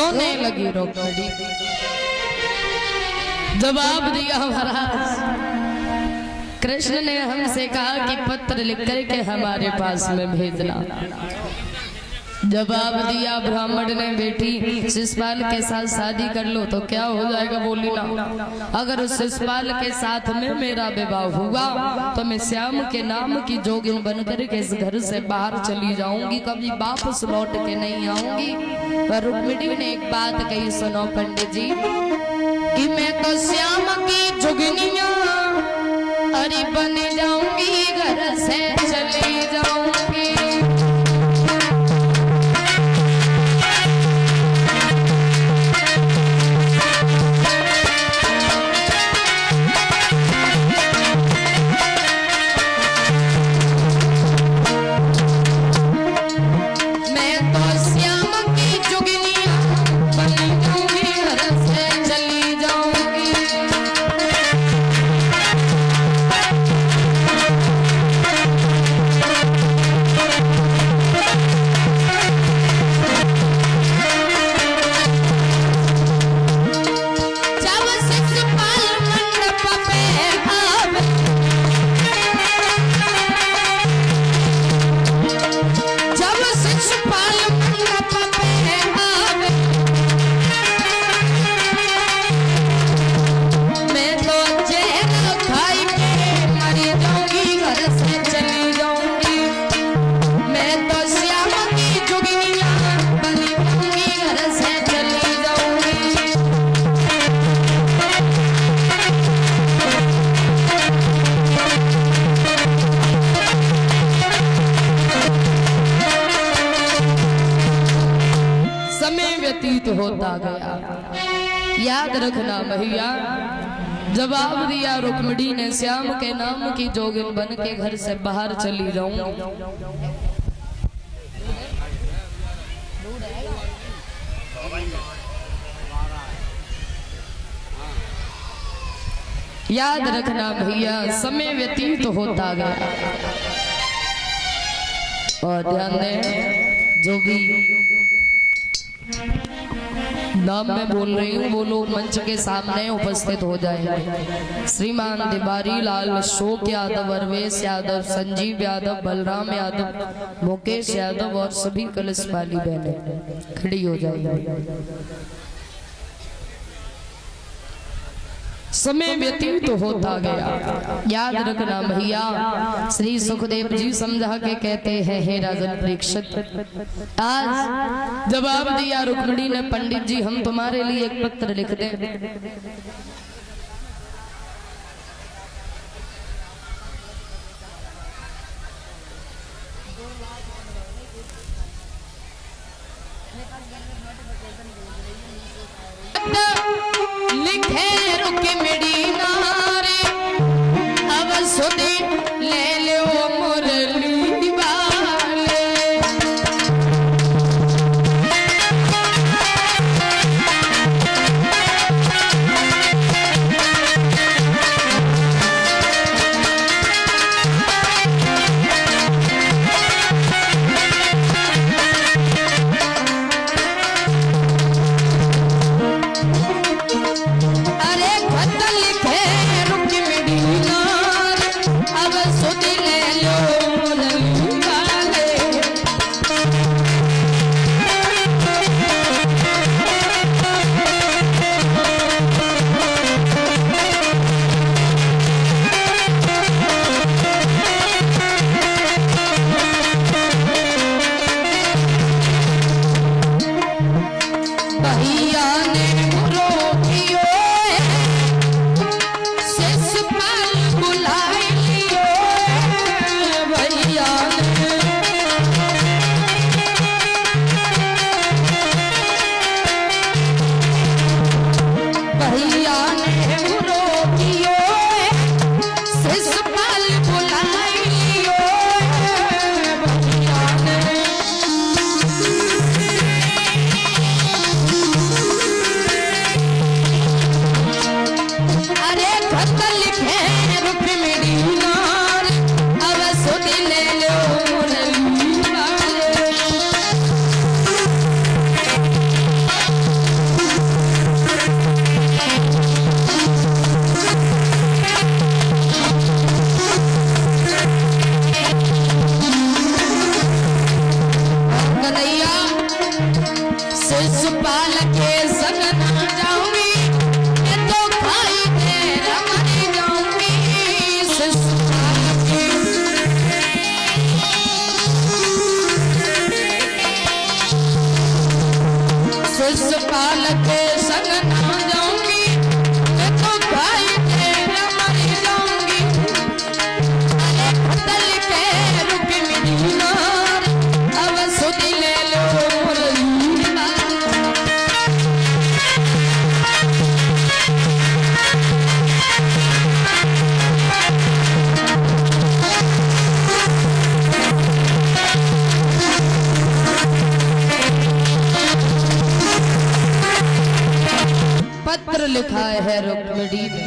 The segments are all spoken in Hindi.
रोने लगी रोकड़ी। जवाब दिया महाराज, कृष्ण ने हमसे कहा कि पत्र लिख करके हमारे पास में भेजना। जवाब दिया ब्राह्मण ने, बेटी शिशुपाल के साथ शादी कर लो तो क्या हो जाएगा, बोली ना। अगर उस शिशुपाल के साथ में मेरा विवाह हुआ तो मैं श्याम के नाम की जोगिन बनकर के इस घर से बाहर चली जाऊंगी, कभी वापस लौट के नहीं आऊंगी। पर रुक्मिणी ने एक बात कही, सुनो पंडित जी, कि मैं तो श्याम की जोगिनिया अरे बन जाऊंगी, घर से चली जाऊंगी। होता गया। याद रखना भैया, जवाब दिया रुक्मिणी ने, श्याम के नाम की जोगिन बन के घर से बाहर चली जाऊंगी। याद रखना भैया, समय व्यतीत होता गया। और ध्यान दें, जो भी नाम मैं बोल रही हूँ वो लोग मंच के सामने उपस्थित हो जाएंगे। श्रीमान तिवारी लाल, अशोक यादव, अरवेश यादव, संजीव यादव, बलराम यादव, मुकेश यादव और सभी कलश वाली बहनें खड़ी हो जाएंगी। समय व्यतीत होता गया। याद रखना भैया, श्री सुखदेव जी समझा के कहते हैं, हे राजन परीक्षित, आज जवाब दिया रुक्मिणी ने, पंडित जी हम तुम्हारे लिए एक पत्र लिख दें। लिखे रुक्मिणी नारे, अब सुने ले लो मुरली वाले। लिखा है रुक्मिणी ने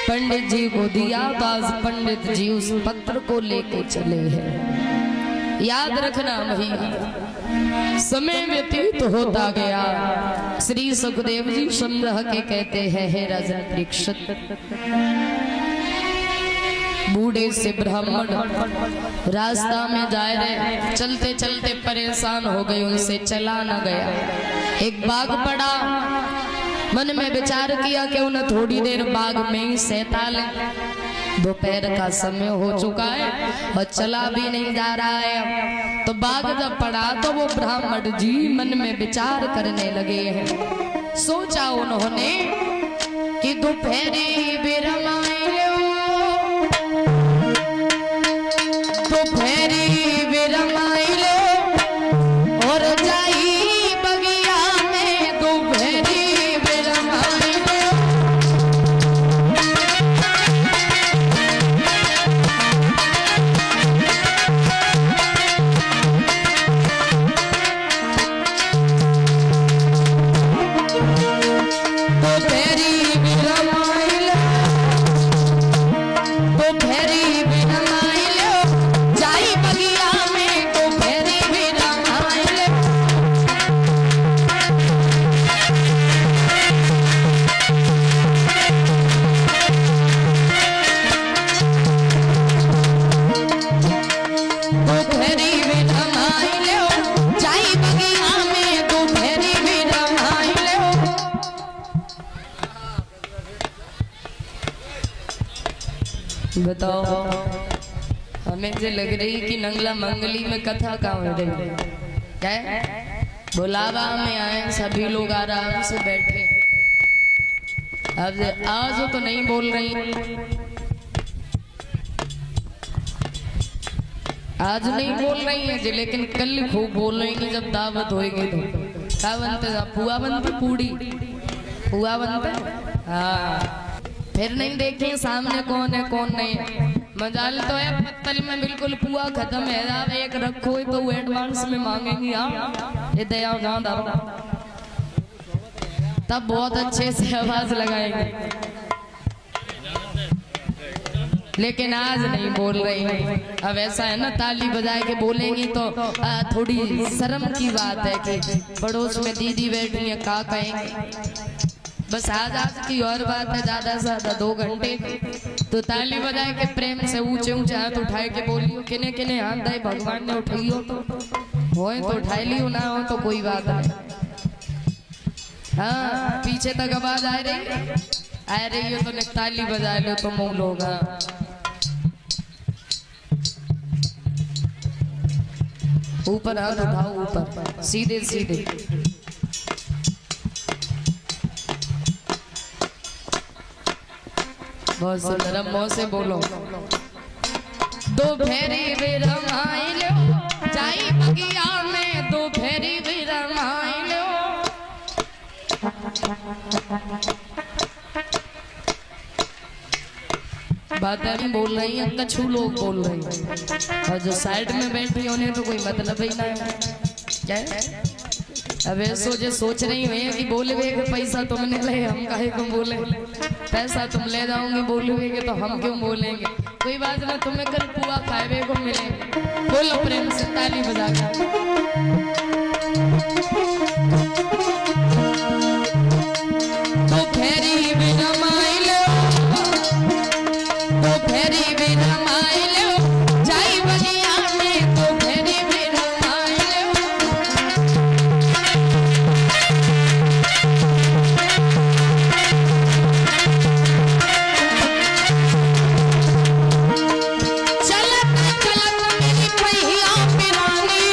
पंडित जी को दिया, बाज पंडित जी उस पत्र को लेके चले हैं। याद रखना भैया, समय व्यतीत होता गया। श्री सुखदेव जी समझ के कहते हैं, हे राजन परीक्षित, बूढ़े से ब्राह्मण रास्ता में जा रहे, चलते चलते परेशान हो गए, उनसे चला न गया। एक बाग पड़ा, मन में विचार किया कि उन्हें थोड़ी देर बाग में ही सहता ले। दोपहर का समय हो चुका है और चला भी नहीं जा रहा है। तो बाग जब पड़ा तो वो ब्राह्मण जी मन में विचार करने लगे हैं। सोचा उन्होंने कि दोपहरी बिरमाई लो, दोपहरी बिरमाई लो और जाई बगिया में दोपहरी बताओ। हमें जो लग रही कि नंगला मंगली में कथा का हो रही है, बुलावा में आए सभी लोग आराम से बैठे। अब आज तो नहीं बोल रही, आज नहीं बोल रही है जी, लेकिन कल खूब बोल रही जब दावत होएगी। तो क्या बनते, पुआ बनते, पूड़ी पुआ बनते। हाँ, फिर नहीं देखें सामने कौन है कौन नहीं है। मजाल तो है पत्तल में बिल्कुल पुआ खत्म है, एक रखो तो वो एडवांस में मांगेंगी। हाँ, ये दया तब बहुत अच्छे से आवाज लगाएंगे, लेकिन आज नहीं बोल रही। अब ऐसा है ना, ताली बजा के बोलेंगी तो थोड़ी शर्म की बात है कि पड़ोस में दीदी बैठी है, का कहेंगे। बस आज की और बात है, ज्यादा से ज्यादा 2 घंटे तो ताली बजाए के प्रेम से ऊंचे ऊंचे हाथ उठाए के बोलियो। किने किने हाथ दाई भगवान ने उठाइयो तो होए तो उठाई लियो, ना हो तो कोई बात नहीं। हाँ, पीछे तक आवाज आ रही हो तो ताली बजा लो तो मुंह लोग। ऊपर हाथ उठाओ, ऊपर सीधे सीधे। बहुत सुंदर, मुंह से बोलो। दोपहरी बिरमाई लो, जाई बगिया में दोपहरी बिरमाई लो। बातें नहीं बोल रही हैं, कछु लोग बोल रहे हैं, और जो साइड में बैठी उन्हें तो कोई मतलब ही ना है। क्या है? अब सोच रही हुई कि बोले पैसा तुमने ले, हम काहे को बोले। पैसा तुम ले जाओगे बोलोगे तो हम क्यों बोलेंगे। कोई बात ना, तुम्हें कल पुआ खाए को मिलेंगे। बोलो प्रेम से ताली बजा कर। तो फेरी बिना माई लो, तो फेरी बिना माई लो, जाई बगिया में तो फेरी बिना माई लो। चलत चलत मेरी पहिया पिरानी,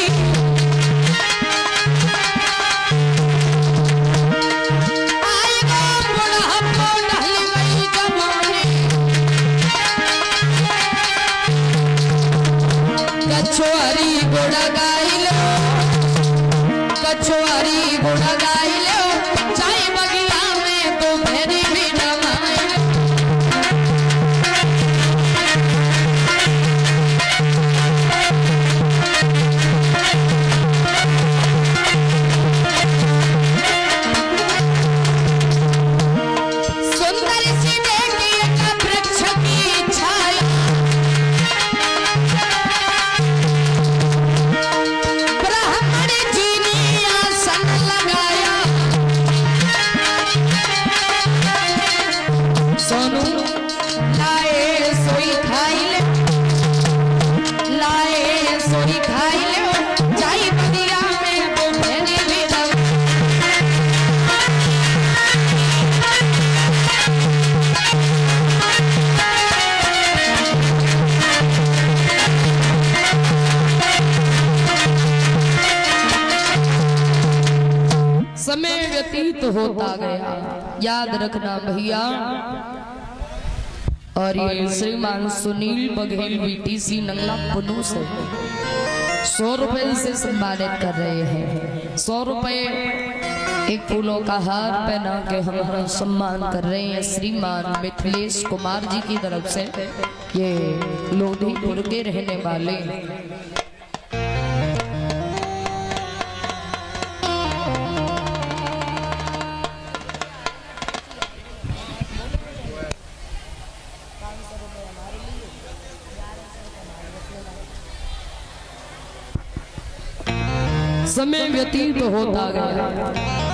समय व्यतीत होता गया। याद रखना भैया। और ये श्रीमान सुनील बघेल बीटीसी नंगला पुनू से 100 रुपए से सम्मानित कर रहे हैं। 100 रुपए एक फूलों का हार पहना के हमारा सम्मान कर रहे हैं श्रीमान मिथिलेश कुमार जी की तरफ से। ये लोधीपुर के रहने वाले समय व्यतीत होता गया।